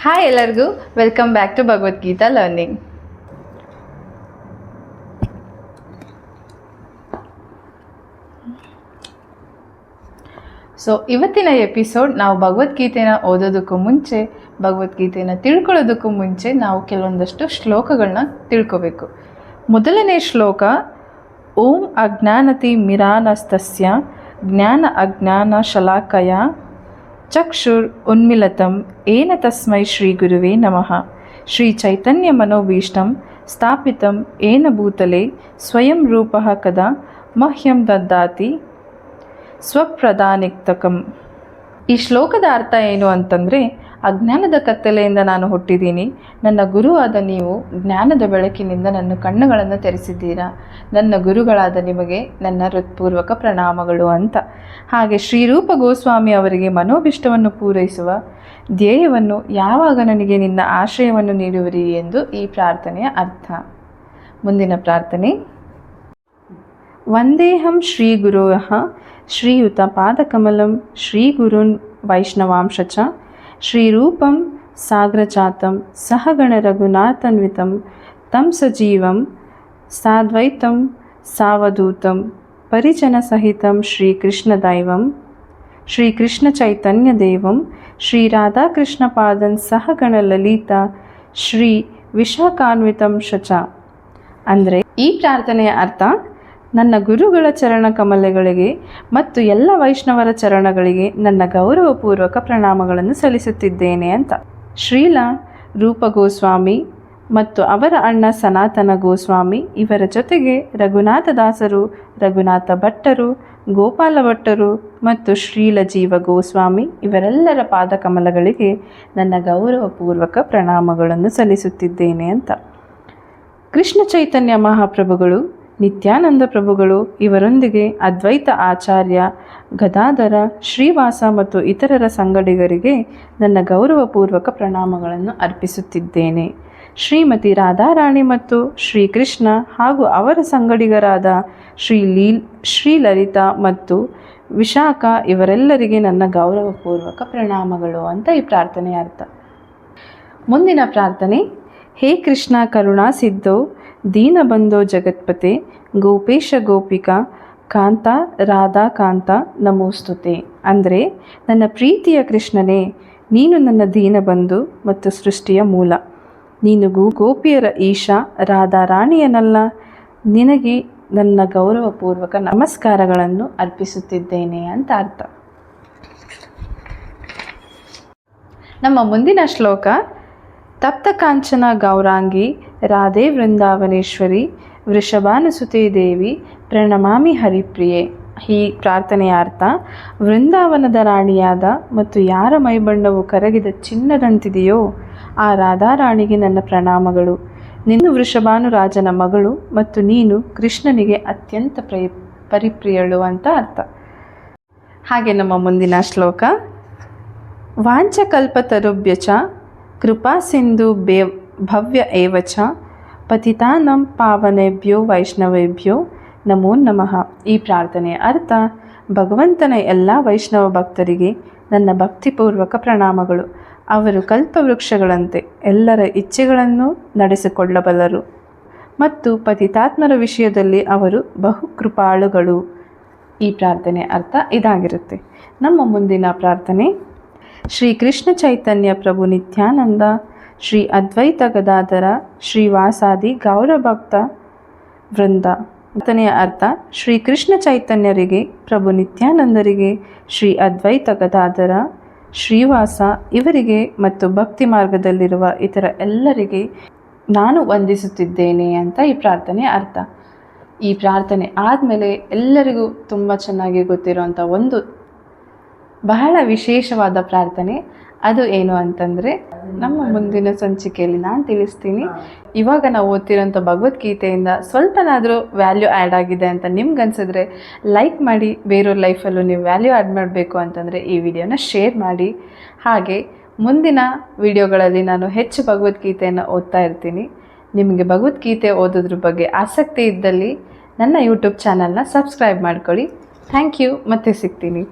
Hi ಎಲ್ಲರಿಗೂ, welcome back to Bhagavad Gita learning. So ಇವತ್ತಿನ episode ನಾವು ಭಗವದ್ಗೀತೆನ ಓದೋದಕ್ಕೂ ಮುಂಚೆ, ಭಗವದ್ಗೀತೆನ ತಿಳ್ಕೊಳ್ಳೋದಕ್ಕೂ ಮುಂಚೆ ನಾವು ಕೆಲವೊಂದಷ್ಟು ಶ್ಲೋಕಗಳನ್ನ ತಿಳ್ಕೋಬೇಕು. ಮೊದಲನೇ ಶ್ಲೋಕ, ಓಂ ಅಜ್ಞಾನತಿ ಮಿರಾನಸ್ತಸ್ಯ ಜ್ಞಾನ ಅಜ್ಞಾನ ಶಲಾಕಯ ಚಕ್ಷುರ್ ಉನ್ಮಿಲತಂ ಏನ ತಸ್ಮೈ ಶ್ರೀ ಗುರುವೇ ನಮಃ. ಶ್ರೀ ಚೈತನ್ಯ ಮನೋಭೀಷ್ಟಂ ಸ್ಥಾಪಿತಂ ಏನ ಭೂತಲೆ ಸ್ವಯಂ ರೂಪಃ ಕದಾ ಮಹ್ಯಂ ದದ್ದಾತಿ ಸ್ವಪ್ರದಾನಿಕ್ತಕಂ. ಈ ಶ್ಲೋಕದ ಅರ್ಥ ಏನು ಅಂತಂದರೆ, ಅಜ್ಞಾನದ ಕತ್ತಲೆಯಿಂದ ನಾನು ಹುಟ್ಟಿದ್ದೀನಿ, ನನ್ನ ಗುರುವಾದ ನೀವು ಜ್ಞಾನದ ಬೆಳಕಿನಿಂದ ನನ್ನ ಕಣ್ಣುಗಳನ್ನು ತೆರೆಸಿದ್ದೀರಾ, ನನ್ನ ಗುರುಗಳಾದ ನಿಮಗೆ ನನ್ನ ಹೃತ್ಪೂರ್ವಕ ಪ್ರಣಾಮಗಳು ಅಂತ. ಹಾಗೆ ಶ್ರೀರೂಪ ಗೋಸ್ವಾಮಿ ಅವರಿಗೆ ಮನೋಭಿಷ್ಟವನ್ನು ಪೂರೈಸುವ ಧ್ಯೇಯವನ್ನು ಯಾವಾಗ ನನಗೆ ನಿನ್ನ ಆಶ್ರಯವನ್ನು ನೀಡುವಿರಿ ಎಂದು ಈ ಪ್ರಾರ್ಥನೆಯ ಅರ್ಥ. ಮುಂದಿನ ಪ್ರಾರ್ಥನೆ, ವಂದೇಹಂ ಶ್ರೀ ಗುರೋಃ ಶ್ರೀಯುತ ಪಾದಕಮಲಂ ಶ್ರೀ ಗುರುನ್ ವೈಷ್ಣವಾಂಶ ಚ ಶ್ರೀರೂಪಂ ಸಾಗ್ರಜಾತಂ ಸಹಗಣ ರಘುನಾಥನ್ವಿತಂ ತಂ ಸಜೀವಂ ಸಾದ್ವೈತಂ ಸಾವಧೂತಂ ಪರಿಜನ ಸಹಿತಂ ಶ್ರೀಕೃಷ್ಣದೈವಂ ಶ್ರೀಕೃಷ್ಣ ಚೈತನ್ಯ ದೇವಂ ಶ್ರೀ ರಾಧಾಕೃಷ್ಣ ಪಾದನ್ ಸಹಗಣ ಲಲಿತಾ ಶ್ರೀ ವಿಶಾಖಾನ್ವಿತಂ ಶಚ. ಅಂದರೆ ಈ ಪ್ರಾರ್ಥನೆಯ ಅರ್ಥ, ನನ್ನ ಗುರುಗಳ ಚರಣ ಕಮಲಗಳಿಗೆ ಮತ್ತು ಎಲ್ಲ ವೈಷ್ಣವರ ಚರಣಗಳಿಗೆ ನನ್ನ ಗೌರವಪೂರ್ವಕ ಪ್ರಣಾಮಗಳನ್ನು ಸಲ್ಲಿಸುತ್ತಿದ್ದೇನೆ ಅಂತ. ಶ್ರೀಲ ರೂಪ ಗೋಸ್ವಾಮಿ ಮತ್ತು ಅವರ ಅಣ್ಣ ಸನಾತನ ಗೋಸ್ವಾಮಿ, ಇವರ ಜೊತೆಗೆ ರಘುನಾಥದಾಸರು, ರಘುನಾಥ ಭಟ್ಟರು, ಗೋಪಾಲ ಭಟ್ಟರು ಮತ್ತು ಶ್ರೀಲ ಜೀವ ಗೋಸ್ವಾಮಿ ಇವರೆಲ್ಲರ ಪಾದಕಮಲಗಳಿಗೆ ನನ್ನ ಗೌರವಪೂರ್ವಕ ಪ್ರಣಾಮಗಳನ್ನು ಸಲ್ಲಿಸುತ್ತಿದ್ದೇನೆ ಅಂತ. ಕೃಷ್ಣ ಚೈತನ್ಯ ಮಹಾಪ್ರಭುಗಳು, ನಿತ್ಯಾನಂದ ಪ್ರಭುಗಳು ಇವರೊಂದಿಗೆ ಅದ್ವೈತ ಆಚಾರ್ಯ ಗದಾಧರ, ಶ್ರೀವಾಸ ಮತ್ತು ಇತರರ ಸಂಗಡಿಗರಿಗೆ ನನ್ನ ಗೌರವಪೂರ್ವಕ ಪ್ರಣಾಮಗಳನ್ನು ಅರ್ಪಿಸುತ್ತಿದ್ದೇನೆ. ಶ್ರೀಮತಿ ರಾಧಾರಾಣಿ ಮತ್ತು ಶ್ರೀಕೃಷ್ಣ ಹಾಗೂ ಅವರ ಸಂಗಡಿಗರಾದ ಶ್ರೀಲಲಿತಾ ಮತ್ತು ವಿಶಾಖ ಇವರೆಲ್ಲರಿಗೆ ನನ್ನ ಗೌರವಪೂರ್ವಕ ಪ್ರಣಾಮಗಳು ಅಂತ ಈ ಪ್ರಾರ್ಥನೆಯ ಅರ್ಥ. ಮುಂದಿನ ಪ್ರಾರ್ಥನೆ, ಹೇ ಕೃಷ್ಣ ಕರುಣಾ ಸಿದ್ಧೋ ದೀನಬಂಧೋ ಜಗತ್ಪತೆ ಗೋಪೇಶ ಗೋಪಿಕಾ ಕಾಂತ ರಾಧಾ ಕಾಂತ ನಮೋಸ್ತುತೆ. ಅಂದರೆ, ನನ್ನ ಪ್ರೀತಿಯ ಕೃಷ್ಣನೇ, ನೀನು ನನ್ನ ದೀನಬಂಧು ಮತ್ತು ಸೃಷ್ಟಿಯ ಮೂಲ. ನೀನು ಗೋಪಿಯರ ಈಶ ರಾಧಾ ರಾಣಿಯನಲ್ಲ. ನಿನಗೆ ನನ್ನ ಗೌರವಪೂರ್ವಕ ನಮಸ್ಕಾರಗಳನ್ನು ಅರ್ಪಿಸುತ್ತಿದ್ದೇನೆ ಅಂತ ಅರ್ಥ. ನಮ್ಮ ಮುಂದಿನ ಶ್ಲೋಕ, ತಪ್ತ ಕಾಂಚನ ಗೌರಾಂಗಿ ರಾಧೆ ವೃಂದಾವನೇಶ್ವರಿ ವೃಷಭಾನುಸುತೆ ದೇವಿ ಪ್ರಣಮಾಮಿ ಹರಿಪ್ರಿಯೆ. ಈ ಪ್ರಾರ್ಥನೆಯ ಅರ್ಥ, ವೃಂದಾವನದ ರಾಣಿಯಾದ ಮತ್ತು ಯಾರ ಮೈಬಣ್ಣವು ಕರಗಿದ ಚಿನ್ನದಂತಿದೆಯೋ ಆ ರಾಧಾರಾಣಿಗೆ ನನ್ನ ಪ್ರಣಾಮಗಳು. ನಿನ್ನ ವೃಷಭಾನು ರಾಜನ ಮಗಳು ಮತ್ತು ನೀನು ಕೃಷ್ಣನಿಗೆ ಅತ್ಯಂತ ಪರಿಪ್ರಿಯಳು ಅಂತ ಅರ್ಥ. ಹಾಗೆ ನಮ್ಮ ಮುಂದಿನ ಶ್ಲೋಕ, ವಾಂಚಕಲ್ಪತರುಭ್ಯಚ ಕೃಪಾ ಸಿಂಧು ಭವ್ಯ ಏವಚ ಪತಿತಾನಂ ಪಾವನೇಭ್ಯೋ ವೈಷ್ಣವೇಭ್ಯೋ ನಮೋ ನಮಃ. ಈ ಪ್ರಾರ್ಥನೆಯ ಅರ್ಥ, ಭಗವಂತನ ಎಲ್ಲ ವೈಷ್ಣವ ಭಕ್ತರಿಗೆ ನನ್ನ ಭಕ್ತಿಪೂರ್ವಕ ಪ್ರಣಾಮಗಳು. ಅವರು ಕಲ್ಪವೃಕ್ಷಗಳಂತೆ ಎಲ್ಲರ ಇಚ್ಛೆಗಳನ್ನು ನಡೆಸಿಕೊಳ್ಳಬಲ್ಲರು ಮತ್ತು ಪತಿತಾತ್ಮರ ವಿಷಯದಲ್ಲಿ ಅವರು ಬಹು ಕೃಪಾಳುಗಳು. ಈ ಪ್ರಾರ್ಥನೆಯ ಅರ್ಥ ಇದಾಗಿರುತ್ತೆ. ನಮ್ಮ ಮುಂದಿನ ಪ್ರಾರ್ಥನೆ, ಶ್ರೀ ಕೃಷ್ಣ ಚೈತನ್ಯ ಪ್ರಭು ನಿತ್ಯಾನಂದ ಶ್ರೀ ಅದ್ವೈತ ಗದಾಧರ ಶ್ರೀವಾಸಾದಿ ಗೌರಭಕ್ತ ವೃಂದ. ಪ್ರಾರ್ಥನೆಯ ಅರ್ಥ, ಶ್ರೀ ಕೃಷ್ಣ ಚೈತನ್ಯರಿಗೆ, ಪ್ರಭು ನಿತ್ಯಾನಂದರಿಗೆ, ಶ್ರೀ ಅದ್ವೈತ ಗದಾಧರ, ಶ್ರೀವಾಸ ಇವರಿಗೆ ಮತ್ತು ಭಕ್ತಿ ಮಾರ್ಗದಲ್ಲಿರುವ ಇತರ ಎಲ್ಲರಿಗೆ ನಾನು ವಂದಿಸುತ್ತಿದ್ದೇನೆ ಅಂತ ಈ ಪ್ರಾರ್ಥನೆಯ ಅರ್ಥ. ಈ ಪ್ರಾರ್ಥನೆ ಆದಮೇಲೆ ಎಲ್ಲರಿಗೂ ತುಂಬ ಚೆನ್ನಾಗಿ ಗೊತ್ತಿರೋಂಥ ಒಂದು ಬಹಳ ವಿಶೇಷವಾದ ಪ್ರಾರ್ಥನೆ, ಅದು ಏನು ಅಂತಂದರೆ ನಮ್ಮ ಮುಂದಿನ ಸಂಚಿಕೆಯಲ್ಲಿ ನಾನು ತಿಳಿಸ್ತೀನಿ. ಇವಾಗ ನಾವು ಓದ್ತಿರೋಂಥ ಭಗವದ್ಗೀತೆಯಿಂದ ಸ್ವಲ್ಪನಾದರೂ ವ್ಯಾಲ್ಯೂ ಆ್ಯಡ್ ಆಗಿದೆ ಅಂತ ನಿಮ್ಗೆ ಅನಿಸಿದ್ರೆ ಲೈಕ್ ಮಾಡಿ. ಬೇರೆಯವ್ರ ಲೈಫಲ್ಲೂ ನೀವು ವ್ಯಾಲ್ಯೂ ಆ್ಯಡ್ ಮಾಡಬೇಕು ಅಂತಂದರೆ ಈ ವಿಡಿಯೋನ ಶೇರ್ ಮಾಡಿ. ಹಾಗೆ ಮುಂದಿನ ವಿಡಿಯೋಗಳಲ್ಲಿ ನಾನು ಹೆಚ್ಚು ಭಗವದ್ಗೀತೆಯನ್ನು ಓದ್ತಾ ಇರ್ತೀನಿ. ನಿಮಗೆ ಭಗವದ್ಗೀತೆ ಓದೋದ್ರ ಬಗ್ಗೆ ಆಸಕ್ತಿ ಇದ್ದಲ್ಲಿ ನನ್ನ ಯೂಟ್ಯೂಬ್ ಚಾನಲ್ನ ಸಬ್ಸ್ಕ್ರೈಬ್ ಮಾಡ್ಕೊಳ್ಳಿ. Thank you. ಮತ್ತೆ ಸಿಗ್ತೀನಿ.